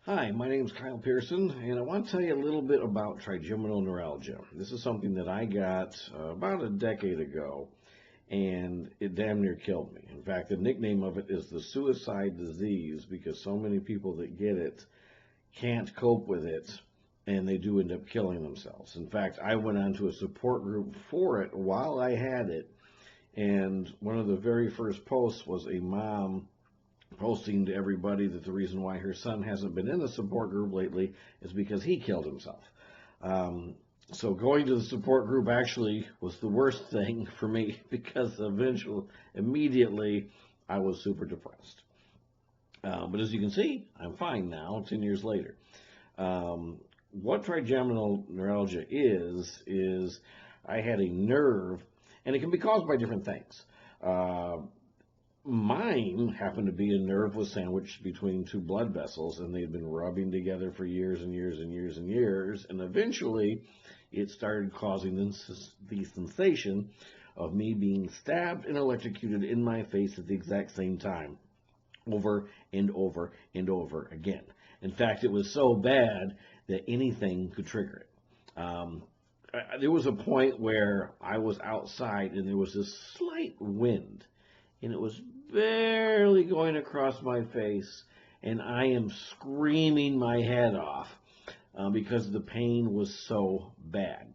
Hi, my name is Kyle Pearson, and I want to tell you a little bit about trigeminal neuralgia. This is something that I got about a decade ago, and it damn near killed me. In fact, the nickname of it is the suicide disease because so many people that get it can't cope with it, and they do end up killing themselves. In fact, I went onto a support group for it while I had it, and one of the very first posts was a mom posting to everybody that the reason why her son hasn't been in the support group lately is because he killed himself. Um, so going to the support group actually was the worst thing for me because immediately, I was super depressed. But as you can see, I'm fine now, 10 years later. What trigeminal neuralgia is I had a nerve, and it can be caused by different things. Uh, Mine happened to be a nerve was sandwiched between two blood vessels, and they'd been rubbing together for years and years and years and years, and eventually it started causing the sensation of me being stabbed and electrocuted in my face at the exact same time, over and over and over again. In fact, it was so bad that anything could trigger it. There was a point where I was outside and there was this slight wind, and it was barely going across my face, and I am screaming my head off because the pain was so bad.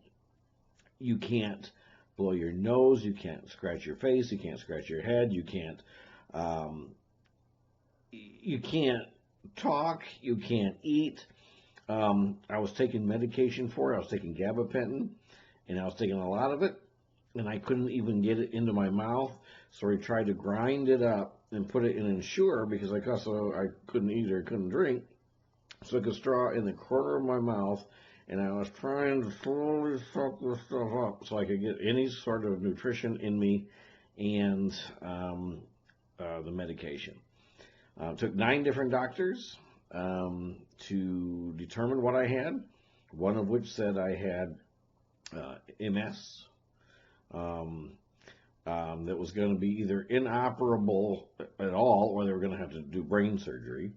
You can't blow your nose, you can't scratch your face, you can't scratch your head, um, you can't talk, you can't eat. I was taking medication for it. I was taking gabapentin, and I was taking a lot of it, and I couldn't even get it into my mouth. So I tried to grind it up and put it in an Ensure because I couldn't eat or couldn't drink. So I took a straw in the corner of my mouth, and I was trying to slowly suck this stuff up so I could get any sort of nutrition in me and the medication. Took 9 different doctors to determine what I had, one of which said I had MS. That was going to be either inoperable at all or they were going to have to do brain surgery.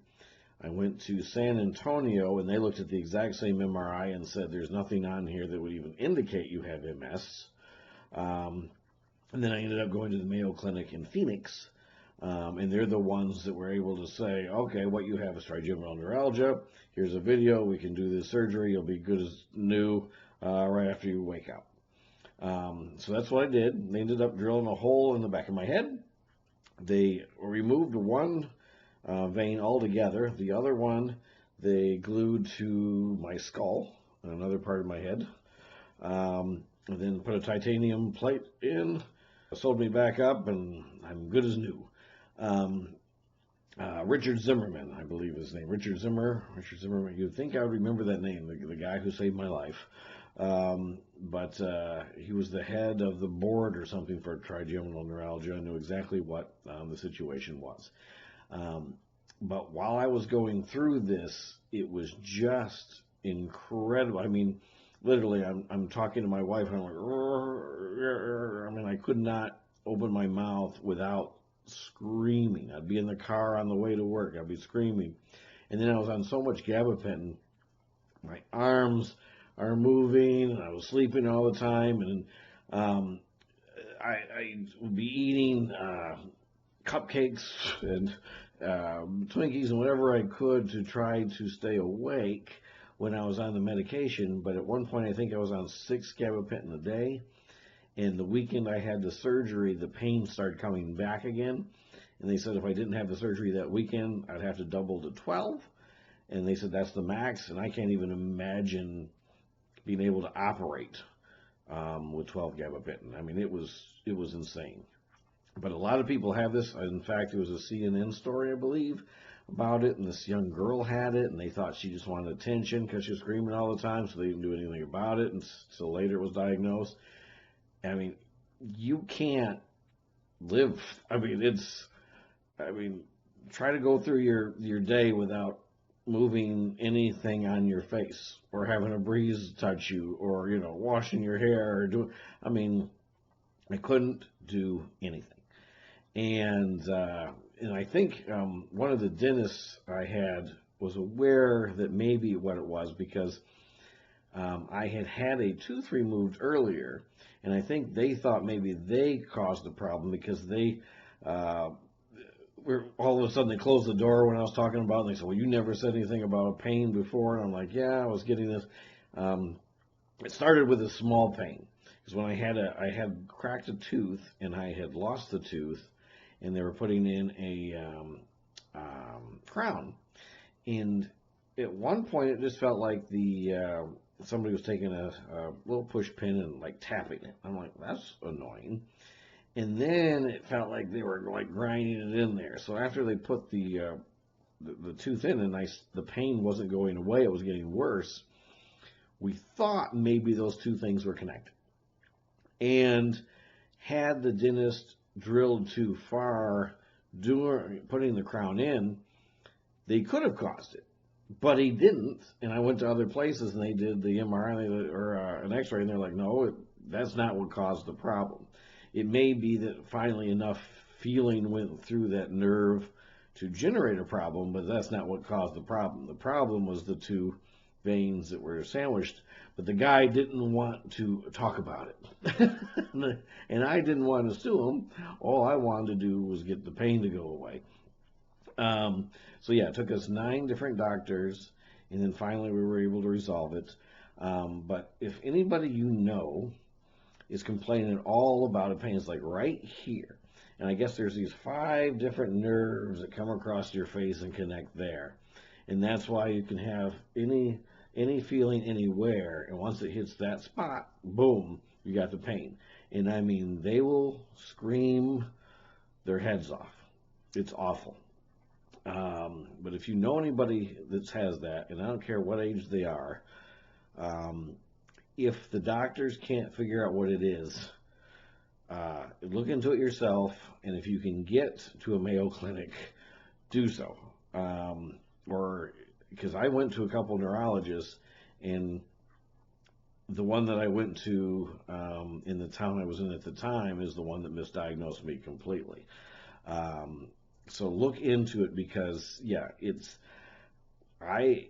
I went to San Antonio and they looked at the exact same MRI and said there's nothing on here that would even indicate you have MS. And then I ended up going to the Mayo Clinic in Phoenix, and they're the ones that were able to say, okay, what you have is trigeminal neuralgia. Here's a video. We can do this surgery. You'll be good as new right after you wake up. So that's what I did. They ended up drilling a hole in the back of my head. They removed one vein altogether. The other one they glued to my skull, another part of my head, and then put a titanium plate in, sewed me back up, and I'm good as new. Richard Zimmerman, I believe his name. Richard Zimmerman. You'd think I would remember that name, the guy who saved my life. But he was the head of the board or something for trigeminal neuralgia and knew exactly what the situation was. But while I was going through this, it was just incredible. I mean, literally, I'm talking to my wife and I'm like, I mean, I could not open my mouth without screaming. I'd be in the car on the way to work. I'd be screaming. And then I was on so much gabapentin, my arms are moving, and I was sleeping all the time, and I would be eating cupcakes and Twinkies and whatever I could to try to stay awake when I was on the medication. But at one point, I think I was on 6 gabapentin a day, and the weekend I had the surgery, the pain started coming back again, and they said if I didn't have the surgery that weekend, I'd have to double to 12, and they said that's the max, and I can't even imagine being able to operate with 12 gabapentin. I mean, it was insane. But a lot of people have this. In fact, there was a CNN story, I believe, about it, and this young girl had it, and they thought she just wanted attention because she was screaming all the time, so they didn't do anything about it, and so later it was diagnosed. I mean, you can't live. I mean, try to go through your day without moving anything on your face or having a breeze touch you or, washing your hair or I mean, I couldn't do anything. And I think one of the dentists I had was aware that maybe what it was because I had had a tooth removed earlier, and I think they thought maybe they caused the problem because they were all of a sudden they closed the door when I was talking about it, and they said, well, you never said anything about a pain before, and I'm like, yeah, I was getting this. It started with a small pain because when I had cracked a tooth and I had lost the tooth, and they were putting in a crown, and at one point it just felt like the somebody was taking a little push pin and like tapping it. I'm like, that's annoying. And then it felt like they were like grinding it in there. So after they put the tooth in and the pain wasn't going away, it was getting worse. We thought maybe those two things were connected. And had the dentist drilled too far during putting the crown in, they could have caused it. But he didn't, and I went to other places and they did the MRI or an X-ray, and they're like, no, that's not what caused the problem. It may be that finally enough feeling went through that nerve to generate a problem, but that's not what caused the problem. The problem was the two veins that were sandwiched, but the guy didn't want to talk about it. And I didn't want to sue him. All I wanted to do was get the pain to go away. So yeah, it took us 9 different doctors, and then finally we were able to resolve it. But if anybody you know is complaining all about a pain, it's like right here. And I guess there's these 5 different nerves that come across your face and connect there. And that's why you can have any feeling anywhere, and once it hits that spot, boom, you got the pain. And I mean, they will scream their heads off. It's awful. But if you know anybody that has that, and I don't care what age they are, if the doctors can't figure out what it is, look into it yourself, and if you can get to a Mayo Clinic, do so. Or because I went to a couple neurologists, and the one that I went to in the town I was in at the time is the one that misdiagnosed me completely. So look into it because, yeah, I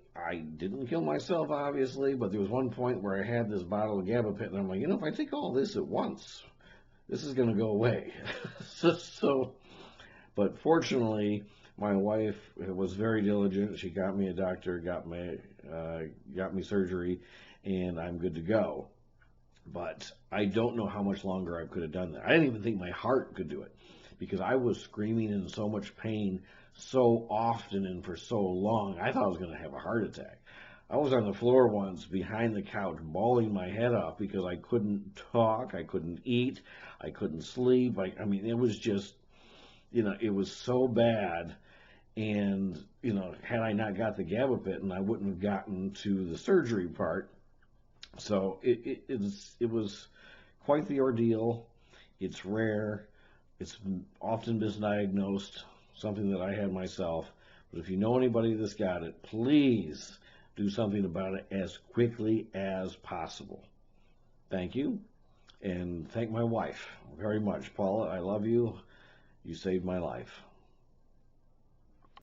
didn't kill myself, obviously, but there was one point where I had this bottle of gabapentin, and I'm like, if I take all this at once, this is going to go away. But fortunately, my wife was very diligent. She got me a doctor, got me surgery, and I'm good to go. But I don't know how much longer I could have done that. I didn't even think my heart could do it, because I was screaming in so much pain so often and for so long, I thought I was going to have a heart attack. I was on the floor once behind the couch bawling my head off because I couldn't talk, I couldn't eat, I couldn't sleep. I mean, it was just, it was so bad. And, had I not got the gabapentin, I wouldn't have gotten to the surgery part. So it was quite the ordeal. It's rare. It's often misdiagnosed, something that I had myself. But if you know anybody that's got it, please do something about it as quickly as possible. Thank you, and thank my wife very much. Paula, I love you. You saved my life.